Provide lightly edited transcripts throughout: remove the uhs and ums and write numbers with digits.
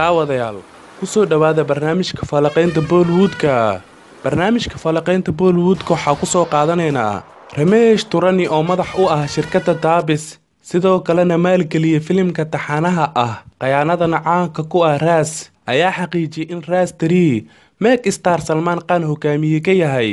daawadayaal ku soo dhawaada barnaamijka falanqaynta Bollywoodka. Barnaamijka falanqaynta Bollywoodka waxa ku soo qaadanaynaa Ramesh Turani oo madax u ah shirkadda Dabis, sidoo kalena maalgeliye filimka taxanaha ah qayaanada caanka ku ah Raas, ayaa xaqiijiyay in Raas 3 Meg Star Salman Khan hogaamiye ka yahay.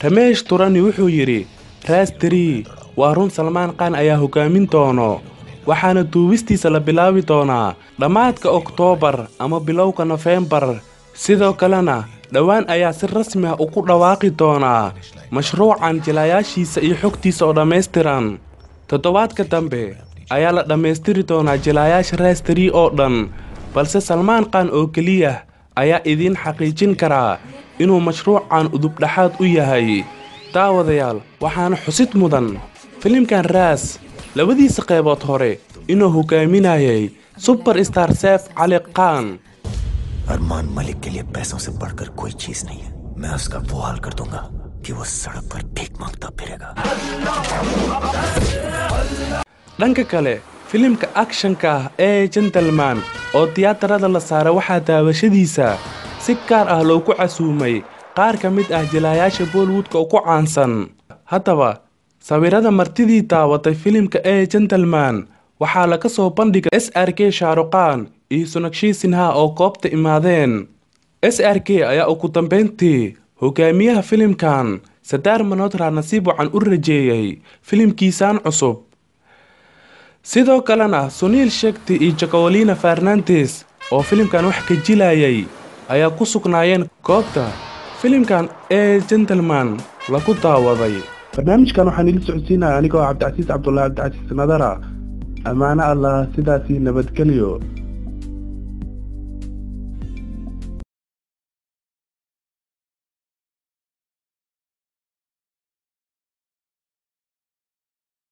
Ramesh Turani wuxuu yiri Raas 3 waa run Salman Khan ayaa hogaamin doono, waxaana duubistiisa la bilaabi doonaa dhamaadka Oktoobar ama bilowga November. sidoo kalena dhawaan ayaa si rasmi ah ugu dhawaaqi doonaa mashruucan jilayaashiisa iyo xogtiisa oo dhameystiran. toddobaadka dambe ayaa la dhameystiri doonaa jilayaasha Raas 3 oo dhan, balse Salman Khan oo kaliya ayaa idin xaqiijin kara inuu mashruucan udub dhaxaad u yahay. daawadayaal, waxaana xusid mudan filimkan Raas labadiisa qaybood hore inuu hogaaminayay superstar Saif Ali Khan. Armaan मलिक के लिए पैसों से बढ़कर कोई चीज नहीं है। मैं उसका वो हाल कर दूंगा कि वो सड़क पर भीख मांगता फिरेगा। dhanka kale, filimka action-ka ah ee Gentleman oo tiyaatarada la saaray waxaa daawashadiisa si gaar ah loogu casuumay qaar ka mid ah jilayaasha Bollywoodka oo ku caansan. haddaba sawirada martidii daawatay filimka ee Gentleman waxaa laga soo bandhigay SRK Shah Rukh Khan iyo Sonakshi Sinha oo koobta imaadeen. SRK ayaa ugu dambeyntii hogaamiyaha filimkan Siddharth Malhotra nasiib wacan u rajeeyay filimkiisaan cusub. sidoo kalena Sunil Shetty iyo Jacqueline Fernandez oo filimkan wax ka jilayay ayaa ku sugnaayeen koobta filimkan ee Gentleman lagu daawaday. barnaamijkan waxaan idin socodsiinaya anigoo Cabdicasiis Cabdullaahi Cabdicasiis Nadara. amaana Allah sidaasi nabadgelyo.